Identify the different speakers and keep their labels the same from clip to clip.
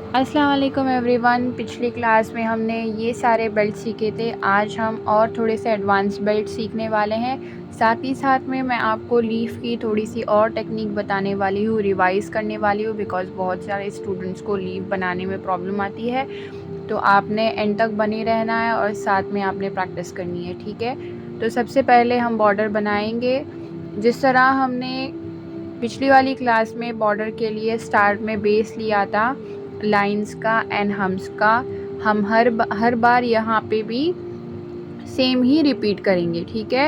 Speaker 1: अस्सलाम वालेकुम एवरीवन। पिछली क्लास में हमने ये सारे बेल्ट सीखे थे। आज हम और थोड़े से एडवांस बेल्ट सीखने वाले हैं। साथ ही साथ में मैं आपको लीफ़ की थोड़ी सी और टेक्निक बताने वाली हूँ, रिवाइज़ करने वाली हूँ, बिकॉज़ बहुत सारे स्टूडेंट्स को लीफ बनाने में प्रॉब्लम आती है। तो आपने एंड तक बने रहना है और साथ में आपने प्रैक्टिस करनी है, ठीक है। तो सबसे पहले हम बॉर्डर बनाएंगे। जिस तरह हमने पिछली वाली क्लास में बॉर्डर के लिए स्टार्ट में बेस लिया था लाइंस का एंड हम्स का, हम हर बार यहाँ पे भी सेम ही रिपीट करेंगे, ठीक है।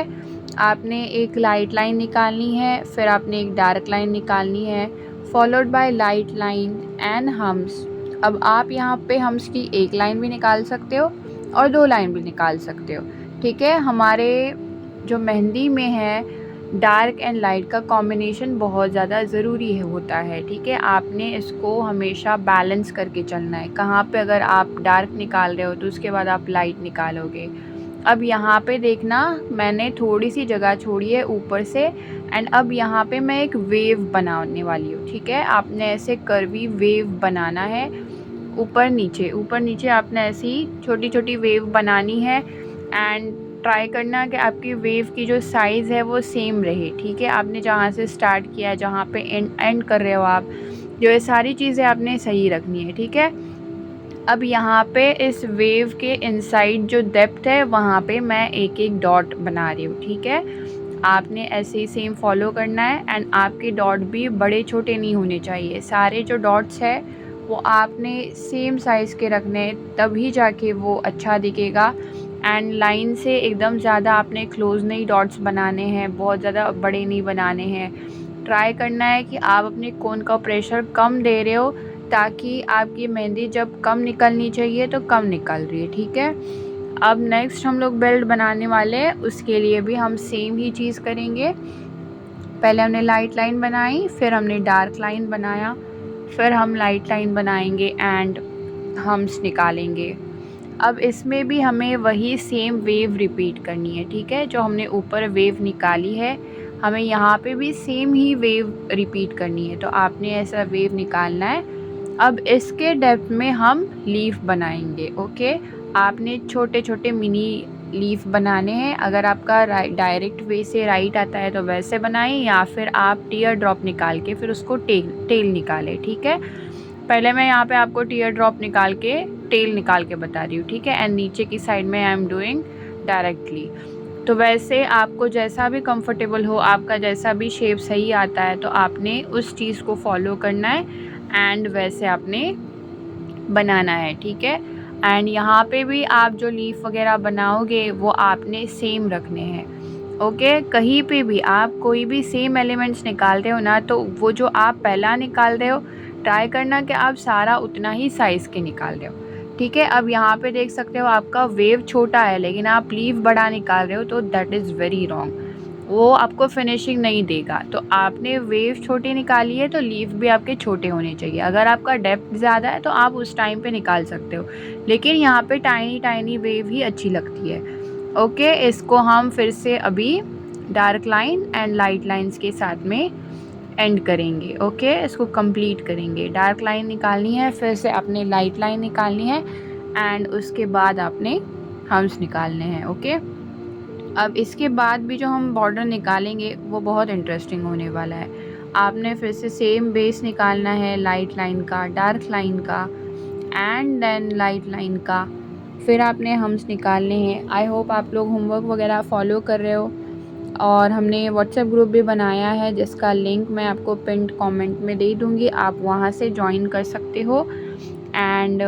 Speaker 1: आपने एक लाइट लाइन निकालनी है, फिर आपने एक डार्क लाइन निकालनी है, followed by light line and hums. अब आप यहाँ पे हम्स की एक लाइन भी निकाल सकते हो और 2 लाइन भी निकाल सकते हो, ठीक है। हमारे जो मेहंदी में है डार्क एंड लाइट का कॉम्बिनेशन बहुत ज़्यादा ज़रूरी होता है, ठीक है। आपने इसको हमेशा बैलेंस करके चलना है। कहाँ पे अगर आप डार्क निकाल रहे हो तो उसके बाद आप लाइट निकालोगे। अब यहाँ पे देखना, मैंने थोड़ी सी जगह छोड़ी है ऊपर से एंड अब यहाँ पे मैं एक वेव बनाने वाली हूँ, ठीक है। आपने ऐसे कर्वी वेव बनाना है, ऊपर नीचे आपने ऐसी छोटी छोटी वेव बनानी है एंड ट्राई करना कि आपकी वेव की जो साइज़ है वो सेम रहे, ठीक है। आपने जहाँ से स्टार्ट किया, जहाँ पे एंड कर रहे हो आप, जो ये सारी चीज़ें आपने सही रखनी है, ठीक है। अब यहाँ पे इस वेव के इनसाइड जो डेप्थ है वहाँ पे मैं एक एक डॉट बना रही हूँ, ठीक है। आपने ऐसे ही सेम फॉलो करना है एंड आपके डॉट भी बड़े छोटे नहीं होने चाहिए। सारे जो डॉट्स है वो आपने सेम साइज़ के रखने, तभी जाके वो अच्छा दिखेगा। एंड लाइन से एकदम ज़्यादा आपने क्लोज नहीं डॉट्स बनाने हैं, बहुत ज़्यादा बड़े नहीं बनाने हैं। ट्राई करना है कि आप अपने कोन का प्रेशर कम दे रहे हो, ताकि आपकी मेहंदी जब कम निकलनी चाहिए तो कम निकल रही है, ठीक है। अब नेक्स्ट हम लोग बेल्ट बनाने वाले हैं, उसके लिए भी हम सेम ही चीज़ करेंगे। पहले हमने लाइट लाइन बनाई, फिर हमने डार्क लाइन बनाया, फिर हम लाइट लाइन बनाएंगे एंड हम्स निकालेंगे। अब इसमें भी हमें वही सेम वेव रिपीट करनी है, ठीक है। जो हमने ऊपर वेव निकाली है, हमें यहाँ पे भी सेम ही वेव रिपीट करनी है। तो आपने ऐसा वेव निकालना है। अब इसके डेप्थ में हम लीफ बनाएंगे, ओके। आपने छोटे छोटे मिनी लीफ बनाने हैं। अगर आपका डायरेक्ट वे से राइट आता है तो वैसे बनाएं, या फिर आप टीयर ड्रॉप निकाल के फिर उसको टेल निकालें, ठीक है। पहले मैं यहाँ पे आपको टीयर ड्रॉप निकाल के टेल निकाल के बता रही हूँ, ठीक है। एंड नीचे की साइड में आई एम डूइंग डायरेक्टली। तो वैसे आपको जैसा भी कंफर्टेबल हो, आपका जैसा भी शेप सही आता है, तो आपने उस चीज़ को फॉलो करना है एंड वैसे आपने बनाना है, ठीक है। एंड यहाँ पे भी आप जो लीफ वगैरह बनाओगे वो आपने सेम रखने हैं, ओके। कहीं पे भी आप कोई भी सेम एलिमेंट्स निकाल रहे हो ना, तो वो जो आप पहला निकाल रहे हो, ट्राई करना कि आप सारा उतना ही साइज़ के निकाल रहे हो, ठीक है। अब यहाँ पे देख सकते हो आपका वेव छोटा है लेकिन आप लीफ बड़ा निकाल रहे हो, तो दैट इज़ वेरी रॉन्ग। वो आपको फिनिशिंग नहीं देगा। तो आपने वेव छोटी निकाली है तो लीफ भी आपके छोटे होने चाहिए। अगर आपका डेप्थ ज़्यादा है तो आप उस टाइम पे निकाल सकते हो, लेकिन यहाँ पे टाइनी टाइनी वेव ही अच्छी लगती है, ओके। इसको हम फिर से अभी dark line and light lines के साथ में एंड करेंगे, ओके। इसको कंप्लीट करेंगे। डार्क लाइन निकालनी है, फिर से आपने लाइट लाइन निकालनी है एंड उसके बाद आपने हम्स निकालने हैं, ओके। अब इसके बाद भी जो हम बॉर्डर निकालेंगे वो बहुत इंटरेस्टिंग होने वाला है। आपने फिर से सेम बेस निकालना है, लाइट लाइन का, डार्क लाइन का एंड देन लाइट लाइन का, फिर आपने हम्स निकालने हैं। आई होप आप लोग होमवर्क वगैरह फॉलो कर रहे हो। और हमने व्हाट्सएप ग्रुप भी बनाया है जिसका लिंक मैं आपको पिन्ड कमेंट में दे दूँगी, आप वहाँ से ज्वाइन कर सकते हो। एंड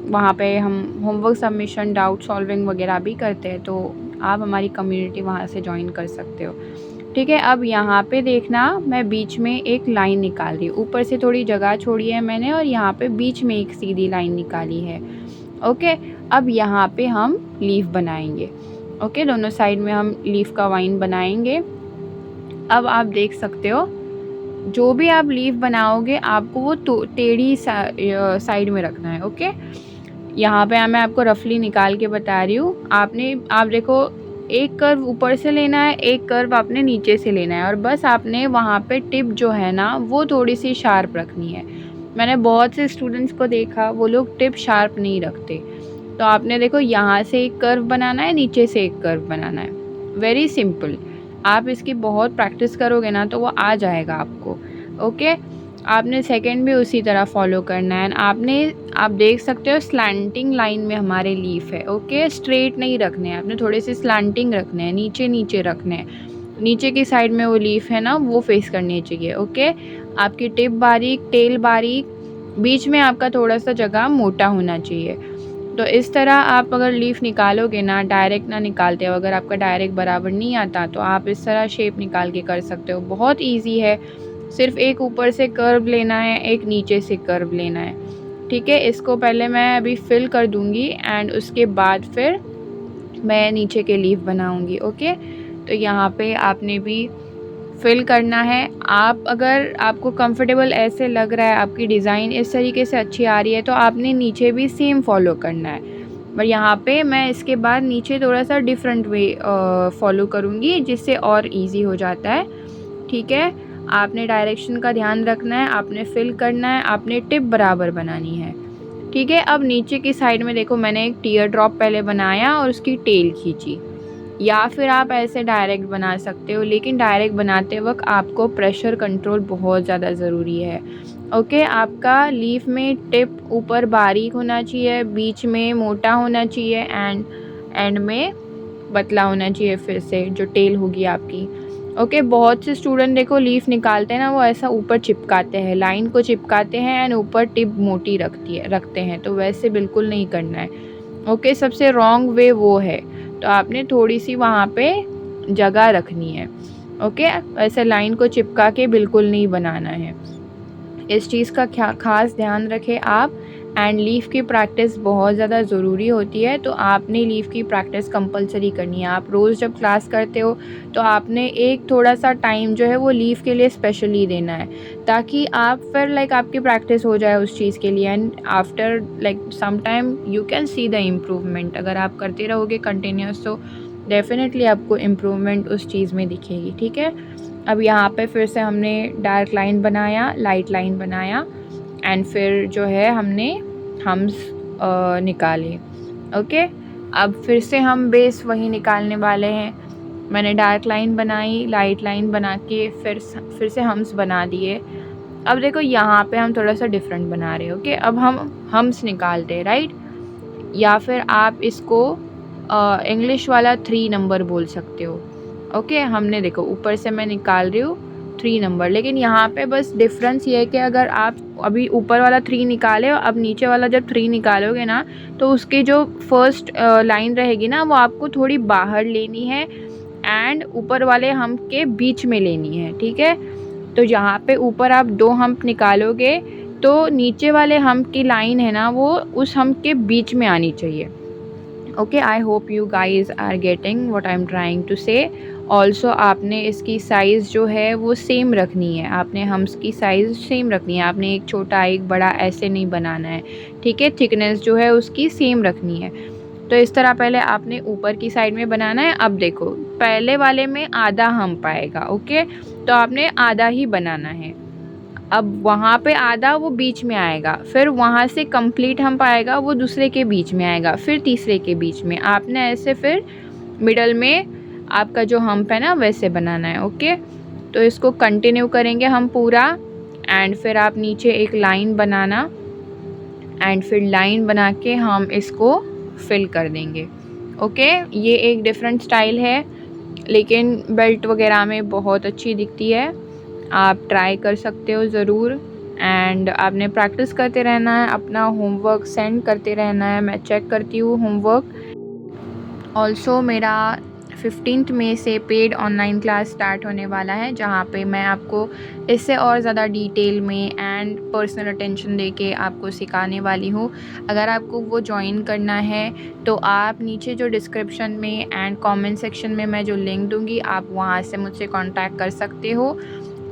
Speaker 1: वहाँ पे हम होमवर्क सबमिशन, डाउट सॉल्विंग वगैरह भी करते हैं, तो आप हमारी कम्युनिटी वहाँ से ज्वाइन कर सकते हो, ठीक है। अब यहाँ पे देखना, मैं बीच में एक लाइन निकाल रही हूँ, ऊपर से थोड़ी जगह छोड़ी है मैंने और यहाँ पे बीच में एक सीधी लाइन निकाली है, ओके। अब यहाँ पे हम लीफ बनाएंगे, ओके। दोनों साइड में हम लीफ का वाइन बनाएंगे। अब आप देख सकते हो, जो भी आप लीफ बनाओगे आपको वो टेढ़ी साइड में रखना है, ओके। यहाँ पे मैं आपको रफली निकाल के बता रही हूँ। आप देखो, एक कर्व ऊपर से लेना है, एक कर्व आपने नीचे से लेना है, और बस आपने वहाँ पे टिप जो है ना वो थोड़ी सी शार्प रखनी है, मैंने बहुत से स्टूडेंट्स को देखा वो लोग टिप शार्प नहीं रखते। तो आपने देखो यहाँ से एक कर्व बनाना है, नीचे से एक कर्व बनाना है, वेरी सिंपल। आप इसकी बहुत प्रैक्टिस करोगे ना तो वो आ जाएगा आपको। ओके, आपने सेकंड भी उसी तरह फॉलो करना है। आप देख सकते हो स्लैंटिंग लाइन में हमारे लीफ है। ओके, स्ट्रेट नहीं रखने हैं, आपने थोड़े से स्लैंटिंग रखने हैं, नीचे नीचे रखने हैं। नीचे की साइड में वो लीफ है ना, वो फेस करनी चाहिए। ओके, आपकी टिप बारीक, टेल बारीक, बीच में आपका थोड़ा सा जगह मोटा होना चाहिए। तो इस तरह आप अगर लीफ निकालोगे ना, डायरेक्ट ना निकालते हो, अगर आपका डायरेक्ट बराबर नहीं आता तो आप इस तरह शेप निकाल के कर सकते हो। बहुत ईजी है, सिर्फ एक ऊपर से कर्व लेना है, एक नीचे से कर्व लेना है। ठीक है, इसको पहले मैं अभी फिल कर दूंगी एंड उसके बाद फिर मैं नीचे के लीफ बनाऊंगी। ओके, तो यहाँ पे आपने भी फिल करना है। आप अगर आपको कंफर्टेबल ऐसे लग रहा है, आपकी डिज़ाइन इस तरीके से अच्छी आ रही है, तो आपने नीचे भी सेम फॉलो करना है। पर यहाँ पे मैं इसके बाद नीचे थोड़ा सा डिफरेंट वे फॉलो करूँगी, जिससे और इजी हो जाता है। ठीक है, आपने डायरेक्शन का ध्यान रखना है, आपने फिल करना है, आपने टिप बराबर बनानी है। ठीक है, अब नीचे की साइड में देखो मैंने एक टीयर ड्रॉप पहले बनाया और उसकी टेल खींची, या फिर आप ऐसे डायरेक्ट बना सकते हो, लेकिन डायरेक्ट बनाते वक्त आपको प्रेशर कंट्रोल बहुत ज़्यादा ज़रूरी है। ओके, आपका लीफ में टिप ऊपर बारीक होना चाहिए, बीच में मोटा होना चाहिए एंड एंड में पतला होना चाहिए, फिर से जो टेल होगी आपकी। ओके, बहुत से स्टूडेंट देखो लीफ निकालते हैं ना, वो ऐसा ऊपर चिपकाते हैं, लाइन को चिपकाते हैं एंड ऊपर टिप मोटी रखते हैं, तो वैसे बिल्कुल नहीं करना है। ओके, सबसे रॉन्ग वे वो है, तो आपने थोड़ी सी वहाँ पे जगह रखनी है। ओके, ऐसे लाइन को चिपका के बिल्कुल नहीं बनाना है। इस चीज़ का खास ध्यान रखें आप। एंड लीफ की प्रैक्टिस बहुत ज़्यादा ज़रूरी होती है, तो आपने लीफ की प्रैक्टिस कंपलसरी करनी है। आप रोज़ जब क्लास करते हो तो आपने एक थोड़ा सा टाइम जो है वो लीफ के लिए स्पेशली देना है, ताकि आप फिर आपकी प्रैक्टिस हो जाए उस चीज़ के लिए। And after some time you can see the improvement. अगर आप करते रहोगे कंटिन्यूस तो डेफिनेटली आपको इम्प्रूवमेंट उस चीज़ में दिखेगी। ठीक है, अब यहाँ पे फिर से हमने डार्क लाइन बनाया, लाइट लाइन बनाया एंड फिर जो है हमने हम्स निकाले। ओके, अब फिर से हम बेस वही निकालने वाले हैं। मैंने डार्क लाइन बनाई, लाइट लाइन बना के फिर से हम्स बना दिए। अब देखो यहाँ पे हम थोड़ा सा डिफरेंट बना रहे हैं। ओके, अब हम हम्स निकालते हैं, राइट? या फिर आप इसको इंग्लिश वाला 3 नंबर बोल सकते हो। ओके, हमने देखो ऊपर से मैं निकाल रही हूँ 3 नंबर, लेकिन यहाँ पे बस डिफरेंस ये है कि अगर आप अभी ऊपर वाला 3 निकाले और अब नीचे वाला जब 3 निकालोगे ना, तो उसकी जो फर्स्ट लाइन रहेगी ना वो आपको थोड़ी बाहर लेनी है एंड ऊपर वाले हम्प के बीच में लेनी है। ठीक है, तो यहाँ पे ऊपर आप 2 हम्प निकालोगे तो नीचे वाले हम्प की लाइन है ना वो उस हम्प के बीच में आनी चाहिए। Okay, I hope you guys are getting what I am trying to say. Also आपने इसकी साइज़ जो है वो सेम रखनी है, आपने हम्स की साइज़ सेम रखनी है, आपने एक छोटा एक बड़ा ऐसे नहीं बनाना है। ठीक है, थिकनेस जो है उसकी सेम रखनी है। तो इस तरह पहले आपने ऊपर की साइड में बनाना है। अब देखो पहले वाले में आधा हम्प आएगा। ओके, तो आपने आधा ही बनाना है। अब वहाँ पे आधा वो बीच में आएगा, फिर वहाँ से कंप्लीट हम्प आएगा वो दूसरे के बीच में आएगा, फिर तीसरे के बीच में, आपने ऐसे फिर मिडल में आपका जो हम्प है ना वैसे बनाना है। ओके, तो इसको कंटिन्यू करेंगे हम पूरा एंड फिर आप नीचे एक लाइन बनाना एंड फिर लाइन बना के हम इसको फिल कर देंगे। ओके, ये एक डिफरेंट स्टाइल है लेकिन बेल्ट वगैरह में बहुत अच्छी दिखती है। आप ट्राई कर सकते हो ज़रूर एंड आपने प्रैक्टिस करते रहना है, अपना होमवर्क सेंड करते रहना है। मैं चेक करती हूँ होमवर्क। ऑल्सो मेरा 15th मई से पेड ऑनलाइन क्लास स्टार्ट होने वाला है, जहाँ पे मैं आपको इससे और ज़्यादा डिटेल में एंड पर्सनल अटेंशन देके आपको सिखाने वाली हूँ। अगर आपको वो ज्वाइन करना है तो आप नीचे जो डिस्क्रिप्शन में एंड कमेंट सेक्शन में मैं जो लिंक दूँगी आप वहाँ से मुझसे कांटेक्ट कर सकते हो।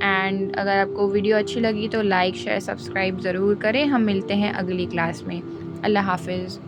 Speaker 1: एंड अगर आपको वीडियो अच्छी लगी तो लाइक शेयर सब्सक्राइब ज़रूर करें। हम मिलते हैं अगली क्लास में। अल्लाह हाफिज़।